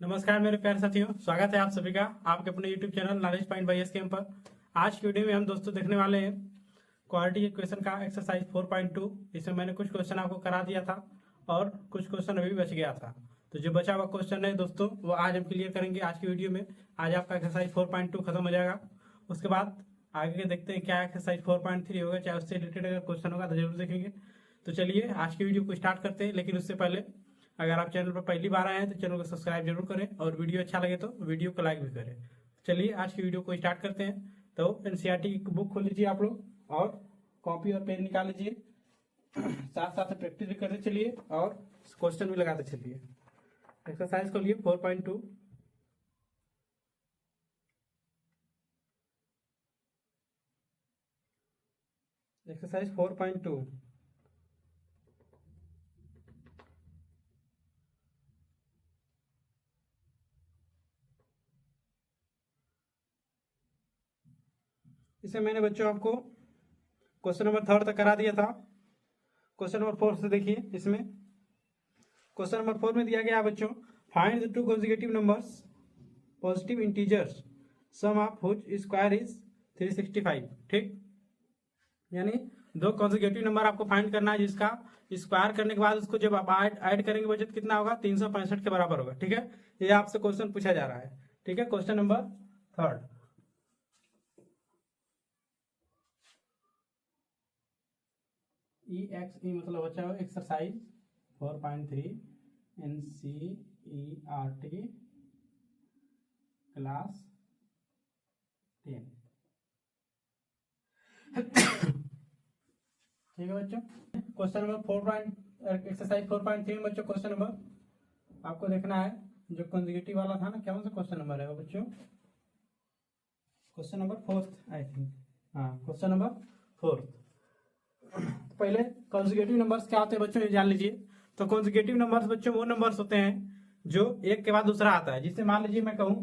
नमस्कार मेरे प्यारे साथियों, स्वागत है आप सभी का आपके अपने YouTube channel knowledge point by S के पर। आज की वीडियो में हम दोस्तों देखने वाले हैं क्वालिटी इक्वेशन का एक्सरसाइज 4.2। इसमें मैंने कुछ क्वेश्चन आपको करा दिया था और कुछ क्वेश्चन अभी बच गया था। तो जो बचा हुआ क्वेश्चन है दोस्तों वो आज हम क्लियर करेंगे आज की वीडियो में। आज आपका एक्सरसाइज 4.2 खत्म हो जाएगा। उसके बाद आगे के देखते हैं क्या एक्सरसाइज 4.3 होगा, चाहे उससे रिलेटेड अगर क्वेश्चन होगा तो जरूर देखेंगे। तो चलिए आज की वीडियो को स्टार्ट करते हैं, लेकिन उससे पहले अगर आप चैनल पर पहली बार आए हैं तो चैनल को सब्सक्राइब जरूर करें और वीडियो अच्छा लगे तो वीडियो को लाइक भी करें। चलिए आज की वीडियो को स्टार्ट करते हैं। तो एनसीईआरटी की बुक खोल लीजिए आप लोग और कॉपी और पेन निकाल लीजिए, साथ साथ प्रैक्टिस भी करते चलिए और क्वेश्चन भी लगाते चलिए। एक्सरसाइज खोलिए 4.2। एक्सरसाइज 4.2। इसे मैंने बच्चों आपको क्वेश्चन नंबर 3 तक करा दिया था। क्वेश्चन नंबर 4 से देखिए। इसमें क्वेश्चन नंबर 4 में दिया गया है बच्चों, find the two consecutive numbers positive integers sum of which square is 365। ठीक, यानी दो कॉन्जिक्यूटिव नंबर आपको फाइंड करना है जिसका स्क्वायर करने के बाद उसको जब आप ऐड करेंगे बचत कितना होगा, 365 के बराबर होगा। ठीक है, ये आपसे क्वेश्चन पूछा जा रहा है। ठीक है, क्वेश्चन नंबर 3। EXE मतलब बच्चा एक्सरसाइज 4.3 NCERT क्लास 10। ठीक है बच्चों, क्वेश्चन नंबर 4. एक्सरसाइज 4.3 में बच्चों क्वेश्चन नंबर आपको देखना है जो कॉन्जिक्यूटिव वाला था ना, क्या सा क्वेश्चन नंबर है वो बच्चों? Question number 4 I think. हाँ, क्वेश्चन नंबर 4। पहले कॉन्जिक्यूटिव नंबर्स क्या होते हैं बच्चों ये जान लीजिए। तो कॉन्जिक्यूटिव नंबर्स बच्चों वो नंबर्स होते हैं जो एक के बाद दूसरा आता है। जिससे मान लीजिए मैं कहूँ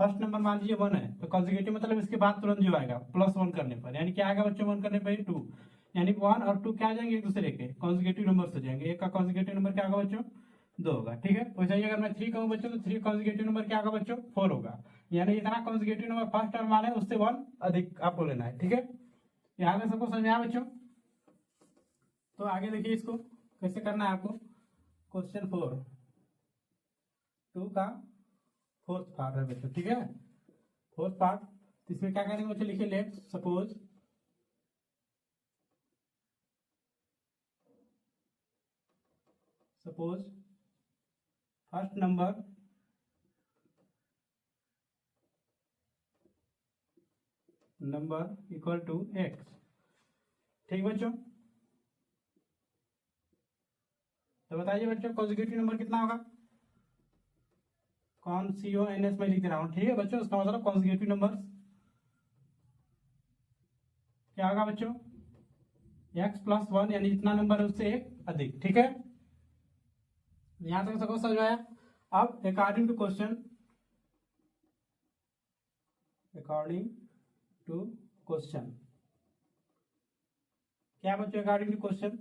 फर्स्ट नंबर मान लीजिए 1 है, तो कॉन्जिक्यूटिव मतलब इसके बाद तुरंत जो आएगा +1 करने पर, यानी क्या आएगा बच्चों 1 करने पर 2, यानी 1 और 2 क्या आ जाएंगे एक दूसरे के कॉन्जिक्यूटिव नंबर्स हो जाएंगे। एक का कॉन्जिक्यूटिव नंबर क्या होगा बच्चों? 2 होगा। ठीक है, वैसे ही अगर मैं 3 कहूँ बच्चों तो 3 कॉन्जिक्यूटिव नंबर क्या होगा बच्चों? 4 होगा। यानी जितना कॉन्जिक्यूटिव नंबर फर्स्ट टर्म वाले उससे 1 अधिक आपको लेना है। ठीक है, यहाँ पे सबको समझ में आया बच्चों? तो आगे देखिए इसको कैसे करना है आपको। क्वेश्चन 4 2 का 4th पार्ट है बच्चों। ठीक है, 4th पार्ट। तो इसमें क्या करेंगे बच्चों? लिखिए let suppose first number equal to x। ठीक बच्चों, तो बताइए बच्चों कॉन्जिक्यूटिव नंबर कितना होगा? CONS में लिख रहा हूँ। ठीक है बच्चों, उसका मतलब कॉन्जिक्यूटिव नंबर क्या होगा बच्चों? x+1, यानी जितना नंबर है उससे एक अधिक। ठीक है, यहां तक सबको समझ आया? अब अकॉर्डिंग टू क्वेश्चन क्या बच्चों? अकॉर्डिंग टू क्वेश्चन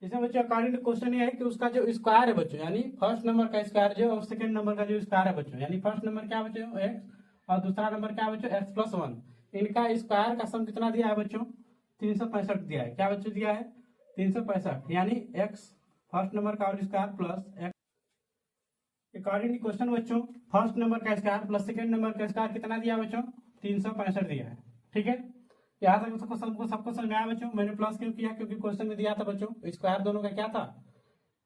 इसमें बच्चों अकॉर्डिंग टू क्वेश्चन ये है कि उसका जो स्क्वायर है बच्चों, यानी फर्स्ट नंबर का स्क्वायर जो और सेकंड नंबर का जो स्क्वायर है बच्चों, यानी फर्स्ट नंबर क्या बच्चों x और दूसरा नंबर क्या बच्चों x+1, इनका स्क्वायर का सम कितना दिया है बच्चों? 365 दिया है। क्या बच्चों दिया है? 365, यानी x फर्स्ट नंबर का और square plus x। According to question बच्चों फर्स्ट नंबर का स्क्वायर प्लस सेकंड नंबर का स्क्वायर कितना दिया बच्चों? 365 दिया है। ठीक है, यहाँ तक सबको समझ में आया बच्चों? मैंने प्लस क्यों किया? क्योंकि क्वेश्चन में दिया था बच्चों स्क्वायर दोनों का क्या था?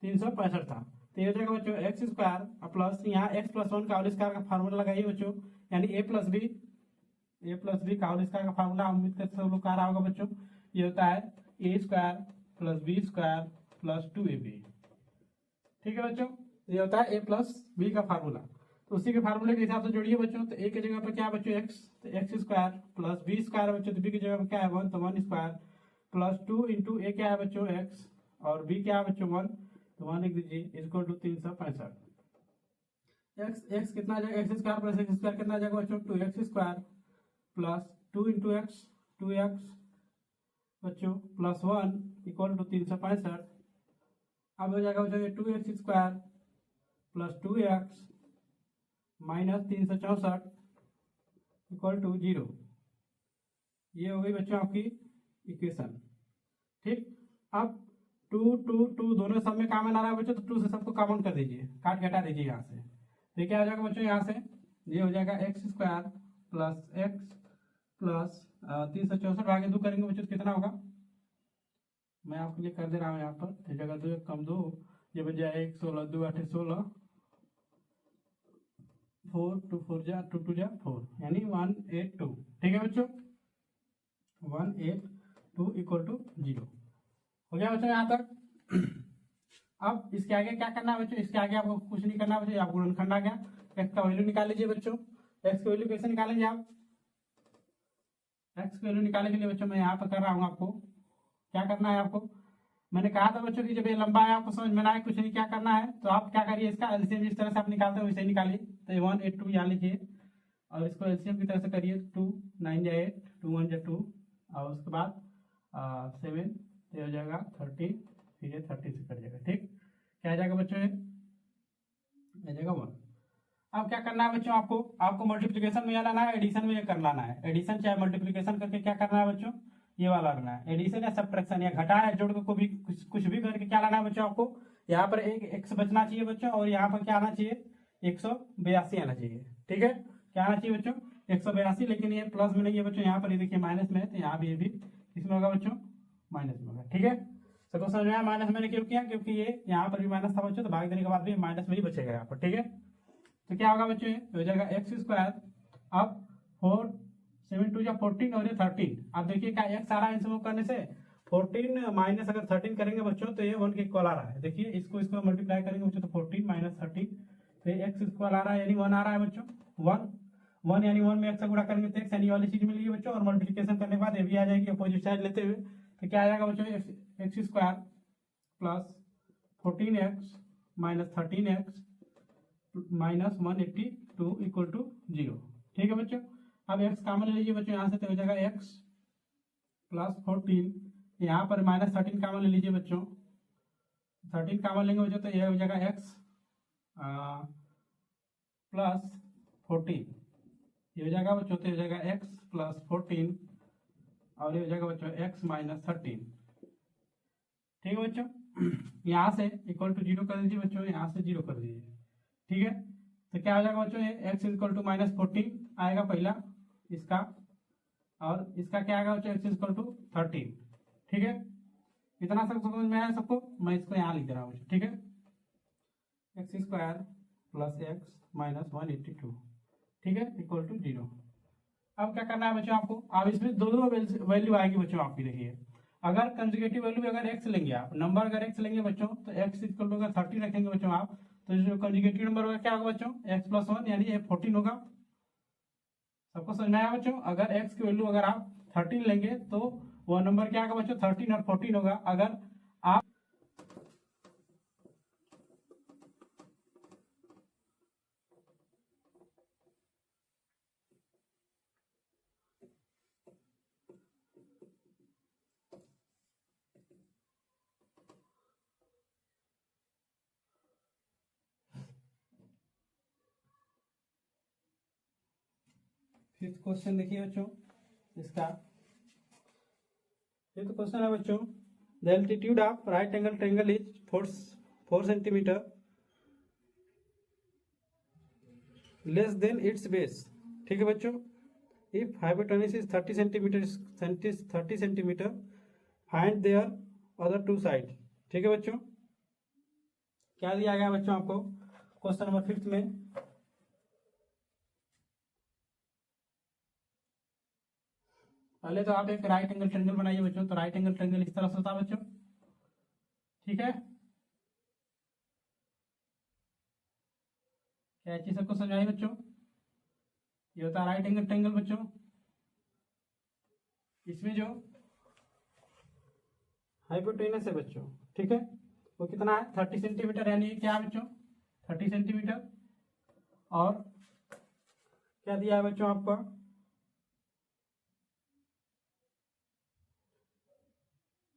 365 था। तो ये हो जाएगा बच्चों x² प्लस यहाँ x+1 का होल स्क्वायर का फार्मूला लगाइए बच्चों, यानी a प्लस बी का होल स्क्वायर का फार्मूला उम्मीद करते सब लोग आ रहा होगा बच्चों। ये होता है a² plus b² plus 2ab। ठीक है बच्चों, ये होता है a प्लस बी का फार्मूला। तो उसी के फार्मूले के हिसाब से जोड़िए बच्चों। तो a की जगह पर क्या है बच्चों? x, तो x² प्लस b² है बच्चों, तो b की जगह पर क्या है 1, तो 1² प्लस 2 इंटू a क्या है बच्चों x और b क्या है बच्चों 1, तो 1 लिख दीजिए इक्वल टू 365। x कितना आ जाएगा? x² प्लस x² कितना आ जाएगा बच्चों? 2x² plus 2 into x 2x बच्चों प्लस 1 इक्वल टू 365। अब हो जाएगा बच्चों 2x² plus 2x minus 364 equal to 0। ये हो गई बच्चों आपकी इक्वेशन। ठीक, अब 2 दोनों सब में कॉमन आ रहा है बच्चों, तो 2 से सबको कॉमन कर दीजिए, काट घटा दीजिए यहाँ से। तो क्या हो जाएगा बच्चों, यहाँ से ये हो जाएगा x square plus x plus 364 भागे 2 करेंगे बच्चों, तो कितना होगा, मैं आपके लिए कर दे रहा हूँ यहाँ पर। तो जगह 2 कम 2, ये बच जाए 1 16 2 8 16 4 2 4 जा 2 2 जा 4 यानी 182। ठीक है बच्चों, 182 इक्वल टू 0 हो गया बच्चों यहाँ तक। अब इसके आगे क्या करना है बच्चों, इसके आगे आपको कुछ नहीं करना बच्चों, आपको गुणनखंड आ गया। एक्स का वैल्यू निकाल लीजिए बच्चों। एक्स की वैल्यू कैसे निकालेंगे आप, एक्स की वैल्यू निकालने के लिए बच्चों मैं यहाँ पर कर रहा हूँ, आपको क्या करना है, आपको मैंने कहा था बच्चों कि जब ये लंबा है आपको समझ में ना आए कुछ नहीं क्या करना है, तो आप क्या करिए, इसका एलसीएम जिस तरह से आप निकालते हो वैसे ही निकालिए। तो 182 यहाँ लिखिए और इसको एलसीएम की तरह से करिए, 2 9 जा 8 2 1 जा 2 और उसके बाद 7 तो हो जाएगा 30, फिर ये 30 से कट जाएगा। ठीक, क्या आ जाएगा बच्चों, ये आ जाएगा 1। अब क्या करना है बच्चों, आपको मल्टीप्लिकेशन में ये लाना है, एडिशन में ये कर लाना है। एडिशन चाहे मल्टीप्लिकेशन करके क्या करना है बच्चों, ये वाला करना है। एडिशन या सब्ट्रैक्शन या घटा या जोड़ को भी कुछ भी करके क्या लाना है बच्चों, आपको यहाँ पर एक एक्स बचना चाहिए बच्चों, और यहाँ पर क्या आना चाहिए, 182 आना चाहिए। ठीक है, क्या आना चाहिए बच्चों, 182। लेकिन ये प्लस में नहीं है बच्चों, यहाँ पर ये देखिए माइनस में है, तो यहाँ भी ये भी इसमें होगा बच्चों, माइनस में होगा। ठीक है, सबको समझ में आया माइनस मैंने क्यों किया, क्योंकि ये यहाँ पर भी माइनस था बच्चों, तो भाग देने के बाद भी माइनस में ही बचेगा यहाँ पर। ठीक है, तो क्या होगा बच्चों, ये हो जाएगा एक्स स्क्वायर। अब 4 7 2 14 और ये 13। अब देखिए क्या एक्स आ रहा है, इनसे मूव करने से 14 माइनस अगर 13 करेंगे बच्चों तो ये 1 के इक्वल आ रहा है। देखिए इसको मल्टीप्लाई करेंगे बच्चों, तो 14 माइनस 13 तो ये एक्स इक्वल आ रहा है, यानी 1 आ रहा है बच्चों। 1 यानी 1 में एक्स का गुणा करेंगे तो एक्स यानी वाली चीज मिलेगी बच्चों, और मल्टीप्लिकेशन करने के बाद ये भी आ जाएगी अपोजिट साइड लेते हुए। तो क्या आ जाएगा बच्चों, x square plus 14x minus 13x minus 182 equal to 0। ठीक है बच्चों, अब x कॉमन ले लीजिए बच्चों यहाँ से, तो हो जाएगा x प्लस 14, यहाँ पर माइनस 13 कॉमन ले लीजिए बच्चों। 13 कॉमन लेंगे बच्चों, तो यह हो जाएगा x प्लस 14, ये हो जाएगा बच्चों, तो हो जाएगा x प्लस 14 और ये हो जाएगा बच्चों x माइनस 13। ठीक है बच्चों, यहाँ से इक्वल टू 0 कर दीजिए बच्चों, यहाँ से 0 कर दीजिए। ठीक है, तो क्या हो जाएगा बच्चों, ये x इक्वल टू माइनस 14 आएगा पहला इसका, और इसका क्या आएगा बच्चों, x इक्वल टू 13। ठीक है, इतना सब समझ में आया सबको, मैं इसको यहाँ लिख दे रहा हूँ बच्चों। ठीक है, x square plus x minus 182। ठीक है, इक्वल टू 0। अब क्या करना है बच्चों आपको, अब इसमें दो वैल्यू आएगी बच्चों आपकी। देखिए अगर कंजुगेटिव वैल्यू अगर x लेंगे आप, नंबर अगर x लेंगे बच्चों, तो x इक्वल टू अगर 30 रखेंगे बच्चों आप, तो जो कंजुगेटिव नंबर होगा क्या होगा बच्चों, x प्लस 1 यानी ये 14 होगा। सबको समझ में आया बच्चों, अगर x की वैल्यू अगर आप 13 लेंगे तो वो नंबर क्या होगा बच्चों, 13 और 14 होगा। अगर आप फिफ्थ क्वेश्चन देखिए बच्चों, इसका फिफ्थ क्वेश्चन है बच्चों, the altitude of right angle triangle is 4 centimetre less than its base. ठीक है बच्चों, if hypotenuse is 30 centimetre find their other two side. ठीक है बच्चों, क्या दिया गया बच्चों आपको क्वेश्चन नंबर फिफ्थ में, पहले तो आप एक राइट एंगल ट्रायंगल बनाइए बच्चों। तो राइट एंगल ट्रायंगल इस तरह से होता है बच्चों। ठीक है, क्या चीज सबको समझाइए बच्चों, ये होता है राइट एंगल ट्रायंगल बच्चों। इसमें जो हाइपोटेनस है बच्चों, ठीक है, वो कितना है 30 सेंटीमीटर, यानी क्या है बच्चों 30 सेंटीमीटर। और क्या दिया है बच्चों आपका,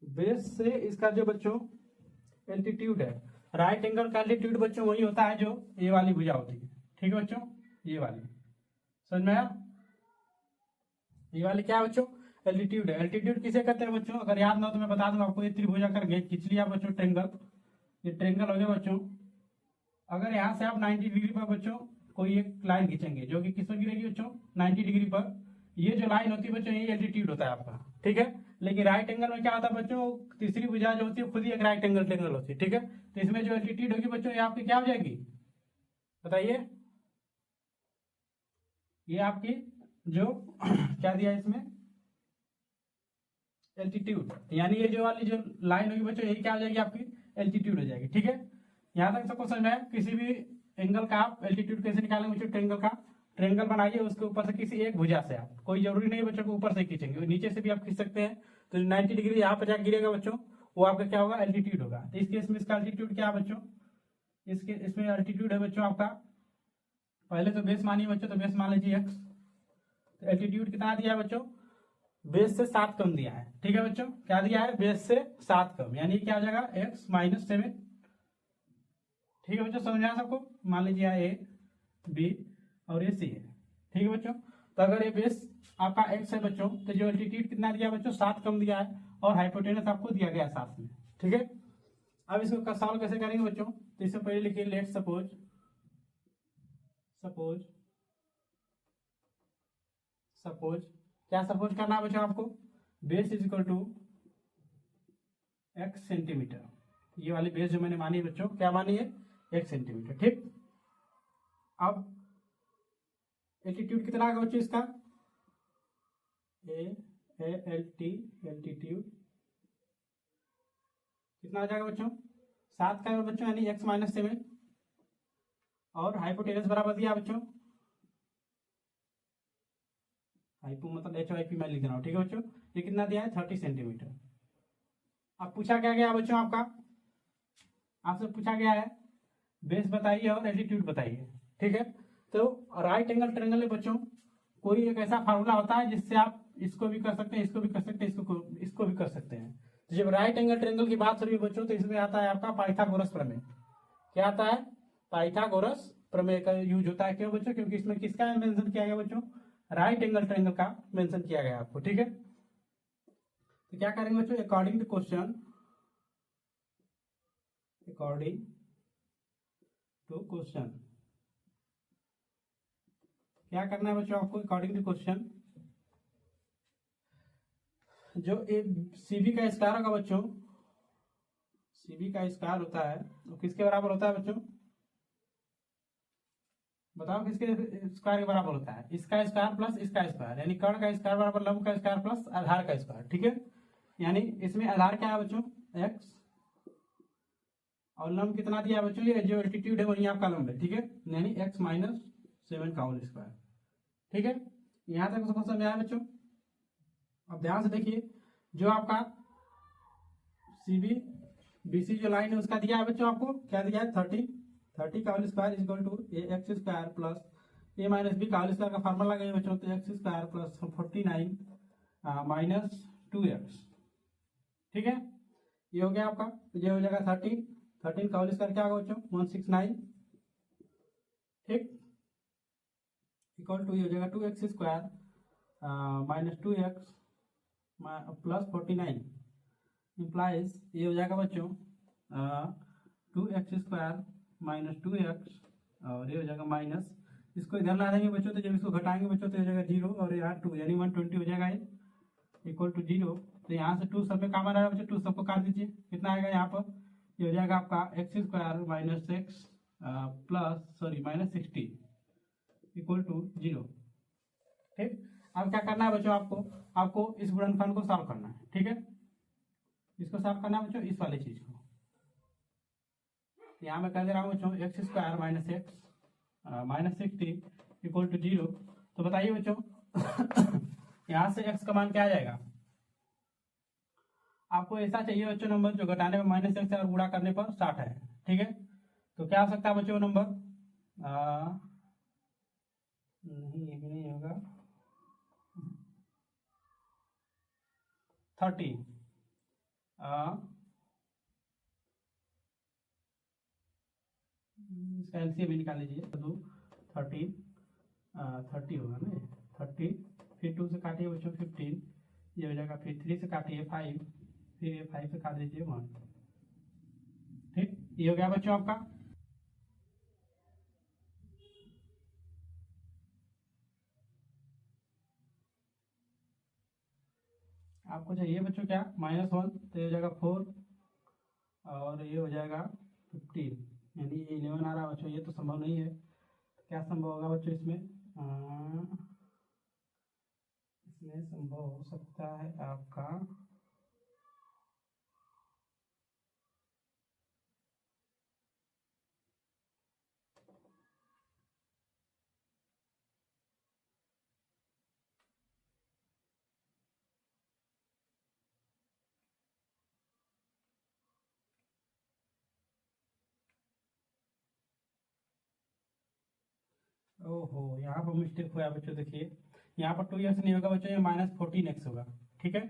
बेस से इसका जो बच्चों एल्टीट्यूड है, राइट एंगल का एल्टीट्यूड बच्चों वही होता है जो ये वाली भुजा होती है। ठीक है बच्चों, ये वाली समझ में आया। ये वाली क्या है बच्चों, एल्टीट्यूड है। एल्टीट्यूड किसे कहते हैं बच्चों, अगर याद ना हो तो मैं बता दूंगा आपको। ये त्रिभुज अगर खींच लिया बच्चों ट्रेंगल, ये ट्रेंगल हो गया बच्चों। अगर यहाँ से आप 90 डिग्री पर बच्चों कोई एक लाइन खींचेंगे जो कि किस पर गिरेगी बच्चों, 90 डिग्री पर। ये जो लाइन होती है बच्चों ये एल्टीट्यूड होता है आपका। ठीक है, लेकिन राइट एंगल में क्या होता है बच्चों, तीसरी भुजा जो होती है खुद ही एक राइट एंगल ट्रेंगल होती है। ठीक है, तो इसमें जो एल्टीट्यूड होगी बच्चों ये आपकी क्या हो जाएगी बताइए, ये आपकी जो क्या दिया है इसमें एल्टीट्यूड, यानी ये जो वाली जो लाइन होगी बच्चों यही क्या हो जाएगी आपकी एल्टीट्यूड हो जाएगी। ठीक है, यहाँ तक सबको समझ में आया। किसी भी एंगल का आप एल्टीट्यूड कैसे निकालेंगे बच्चों, ट्रेंगल का ट्रेंगल बनाइए, उसके ऊपर से किसी एक भुजा से आप, कोई जरूरी नहीं बच्चों को ऊपर से खींचेंगे, नीचे से भी आप खींच सकते हैं। तो 90 डिग्री यहाँ पर जाकर गिरेगा बच्चों वो आपका क्या होगा एल्टीट्यूड होगा। तो इस केस में इसका एल्टीट्यूड क्या है बच्चों, इसमें एल्टीट्यूड है बच्चों आपका, पहले तो बेस मानिए बच्चों, तो बेस मान लीजिए एक्स। तो एल्टीट्यूड कितना दिया है बच्चों, बेस से 7 कम दिया है। ठीक है बच्चों, क्या दिया है बेस से 7 कम, यानी क्या हो जाएगा x माइनस 7। ठीक है बच्चों, समझ में आया सबको। मान लीजिए ए बी और ये सी है। ठीक है बच्चों, तो अगर ये बेस आपका x है बच्चों, तो जो एल्टीट्यूड कितना दिया बच्चों 7 कम दिया है, और हाइपोटेनस आपको दिया गया साथ में। ठीक है, अब इसको सॉल्व कैसे करेंगे बच्चों, तो इससे पहले लिखिए लेट सपोज क्या सपोज करना है बच्चों आपको, base is equal to x centimetre. ये वाली बेस जो मैंने मानी है बच्चों, क्या मानी है x सेंटीमीटर। ठीक, अब एल्टीट्यूड कितना आएगा बच्चों इसका, एल्टीट्यूड कितना आ जाएगा बच्चों 7 का बच्चों, यानी x माइनस 7, और हाइपोटेनस बराबर दिया बच्चों, हाइपो मतलब HYP मैं लिख रहा हूँ। ठीक है बच्चों, ये कितना दिया है 30 सेंटीमीटर। अब पूछा क्या गया बच्चों आपसे पूछा गया है बेस बताइए और एल्टीट्यूड बताइए। ठीक है, तो राइट एंगल ट्रायंगल में बच्चों कोई एक ऐसा फार्मूला होता है जिससे आप इसको भी कर सकते हैं, इसको भी कर सकते हैं, इसको भी कर सकते हैं। तो जब राइट एंगल ट्रायंगल की बात हो रही है बच्चों, तो इसमें आता है आपका पाइथागोरस प्रमेय। क्या आता है, पाइथागोरस प्रमेय का यूज होता है। क्यों बच्चों, क्योंकि इसमें किसका मेंशन किया गया बच्चों, राइट एंगल ट्रायंगल का मेंशन किया गया आपको। ठीक है, तो क्या करेंगे बच्चों, अकॉर्डिंग टू क्वेश्चन क्या करना है बच्चों आपको, अकॉर्डिंग टू क्वेश्चन जो सीबी का स्क्वायर होगा बच्चों, सीबी का स्क्वायर होता है तो किसके बराबर होता है बच्चों, बताओ किसके स्क्वायर के बराबर होता है, इसका स्क्वायर प्लस इसका स्क्वायर, यानी कर्ण का स्क्वायर बराबर लंब का स्क्वायर प्लस आधार का स्क्वायर। ठीक है, यानी इसमें आधार क्या है बच्चों x, और लंब कितना दिया है बच्चों, ये जो एल्टीट्यूड है वही आपका लंब है। ठीक है, यानी x माइनस 7 का होल स्क्वायर। ठीक है, यहाँ तक सबको समझ आया बच्चों। अब ध्यान से देखिए, जो आपका सीबी बीसी जो लाइन है उसका दिया है बच्चों, आपको क्या दिया है 30 का whole square is equal to x square plus a minus b का होल स्क्वायर का फार्मूला लगाइए बच्चों, तो x square plus 49 minus 2x। ठीक है, ये हो गया आपका, ये हो जाएगा 13 का होल स्क्वायर क्या होगा बच्चों 169। ठीक, इक्वल टू ये हो जाएगा 2x square minus 2x plus 49 implies ये हो जाएगा बच्चों 2x स्क्वायर माइनस 2x, और ये हो जाएगा माइनस, इसको इधर ला देंगे बच्चों, तो जब इसको घटाएंगे बच्चों तो हो जाएगा 0, और यहाँ 2 यानी 120 हो जाएगा ये इक्वल टू 0। तो यहाँ से 2 सब में कॉमन आएगा बच्चों, 2 सबको काट दीजिए, कितना आएगा यहाँ पर, ये हो जाएगा आपका x square minus x plus minus 60 equal to 0। ठीक, अब क्या करना है बच्चों, आपको इस गुणनफल को सॉल्व करना है। ठीक है, इसको सॉल्व करना है बच्चों, इस वाली चीज को यहाँ मैं कर दे रहा हूँ बच्चों x square minus x minus 60 equal to 0। तो बताइए बच्चों यहाँ से x का मान क्या आ जाएगा, आपको ऐसा चाहिए बच्चों नंबर जो घटाने में माइनस एक्स और गुणा करने पर 60 है। ठीक है, तो क्या हो सकता है बच्चों नंबर, नहीं ये भी नहीं होगा, 30 इसका एलसीएम भी निकाल लीजिए। तो 13 30 होगा ना, 30, फिर 2 से काटिए बच्चों 15, ये हो जाएगा। फिर 3 से काटिए 5, फिर ये 5 से काट दीजिए 1। ठीक, ये हो गया बच्चों आपका। आपको चाहिए बच्चों क्या, -1, तो ये हो जाएगा 4 और ये हो जाएगा 15, यानी ये 11 आ रहा है बच्चों। ये तो संभव नहीं है, क्या संभव होगा बच्चों इसमें? इसमें संभव हो सकता है आपका ओहो, यहाँ पर मिस्टेक हुआ बच्चों। देखिए यहाँ पर 2x नहीं होगा बच्चों, ये -14x होगा। ठीक है,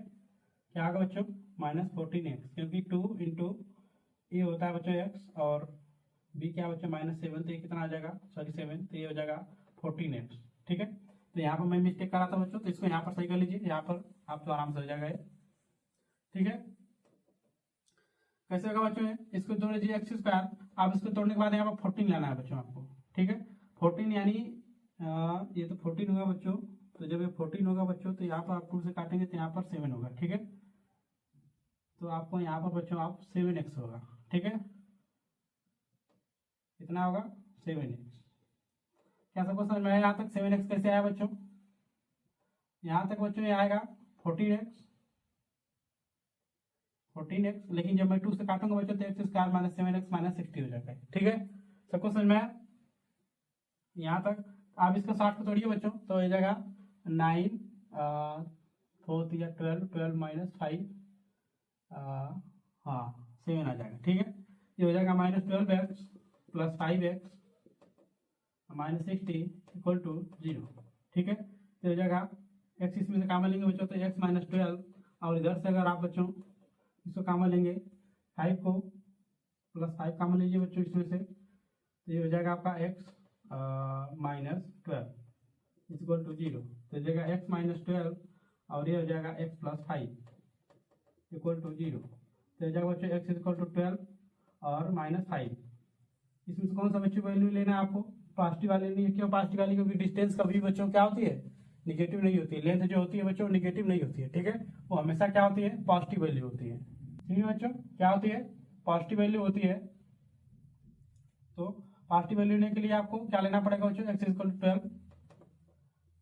क्या होगा बच्चों? -14x, क्योंकि 2 इंटू ये होता है बच्चों x, और b क्या बच्चों -7, तो ये कितना आ जाएगा, सॉरी 7, तो ये हो जाएगा 14x। ठीक है, तो यहाँ पर मैं मिस्टेक कर रहा था बच्चों, तो इसको यहाँ पर सही कर लीजिए। यहाँ पर आप तो आराम से हो जाएगा ये। ठीक है, कैसे होगा बच्चों? इसको तोड़ लीजिए x², आप इसको तोड़ने के बाद यहाँ पर 14 लाना है बच्चों आपको। ठीक है, 14 यानी ये तो 14 होगा बच्चों। तो जब ये 14 होगा बच्चों, तो यहाँ पर आप 2 से काटेंगे तो यहाँ पर 7 होगा। ठीक है, तो आपको यहाँ पर बच्चों आप 7x होगा। ठीक है, कितना होगा? 7x। क्या सबको समझ में आया यहाँ तक? 7x कैसे आया बच्चों? यहाँ तक बच्चों ये आएगा 14x, लेकिन जब मैं 2 से काटूंगा बच्चों तो x² -7x -60 हो जाएगा। ठीक है, सबको समझ में आया यहाँ तक? आप इसका 60 को तोड़िए बच्चों, तो हो जाएगा 9 4 या 12, 12 -5, हाँ 7 आ जाएगा। ठीक है, ये हो जाएगा -12x + 5x -60 = 0। ठीक है, तो हो जाएगा x इसमें से कामन लेंगे बच्चों, तो x -12, और इधर से अगर आप बच्चों इसको कामन लेंगे 5 को, +5 कामन लीजिए बच्चों इसमें से, तो ये हो जाएगा आपका x -12 = 0। तो जाएगा x -12 और ये हो जाएगा x + 5 = 0। तो जाएगा बच्चों x = 12 और -5। इसमें से कौन सा बच्चों वैल्यू लेना है आपको? पॉजिटिव वाली लेनी है। क्यों पॉजिटिव वाली? क्योंकि डिस्टेंस कभी बच्चों क्या होती है? निगेटिव नहीं होती है। लेंथ जो होती है बच्चों निगेटिव नहीं होती है। ठीक है, वो हमेशा क्या होती है? पॉजिटिव वैल्यू होती है। ठीक है बच्चों, क्या होती है? पॉजिटिव वैल्यू होती है। तो पॉजिटिव वैल्यू लेने के लिए आपको क्या लेना पड़ेगा बच्चों? x = 12।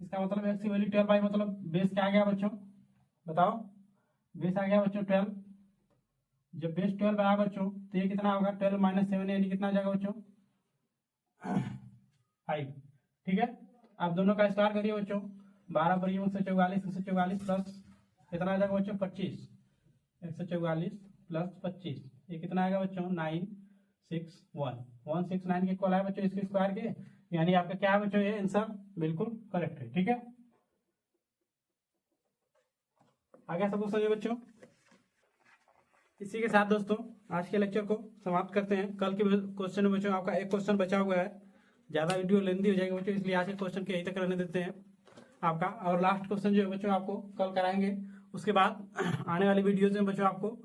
इसका मतलब x की वैल्यू 12 बाई मतलब बेस क्या आ गया बच्चों? बताओ, बेस आ गया बच्चों 12। जब बेस 12 आया बच्चों, तो ये कितना होगा? 12 - 7 यानी कितना आ जाएगा बच्चों? 5। ठीक है, आप दोनों का स्क्वायर करिए बच्चों। 12 × 144, 144 प्लस कितना आ जाएगा बच्चों? 25। 144 + 25, ये कितना आएगा बच्चों? 961। 169 के इक्वल है बच्चों इसके स्क्वायर के, यानी आपका क्या है बच्चों? ये आंसर बिल्कुल करेक्ट है। ठीक है, आगे सबको समझिए बच्चों। इसी के साथ दोस्तों आज के लेक्चर को समाप्त करते हैं। कल के क्वेश्चन में बच्चों आपका एक क्वेश्चन बचा हुआ है, ज़्यादा वीडियो लेंदी हो जाएगी बच्चों, इसलिए आज के क्वेश्चन के यहीं तक रहने देते हैं आपका। और लास्ट क्वेश्चन जो है बच्चों आपको कल कराएंगे। उसके बाद आने वाली वीडियोज में बच्चों आपको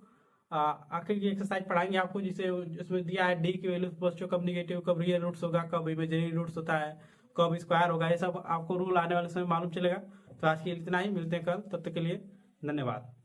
आखिर की एक्सरसाइज पढ़ाएंगे आपको, जिसे उसमें दिया है डी की वैल्यू बच्चों कब निगेटिव, कब रियल रूट्स होगा, कब इमेजिनरी रूट्स होता है, कब स्क्वायर होगा, ये सब आपको रूल आने वाले समय मालूम चलेगा। तो आज के लिए इतना ही, मिलते हैं कल, तब तक के लिए धन्यवाद।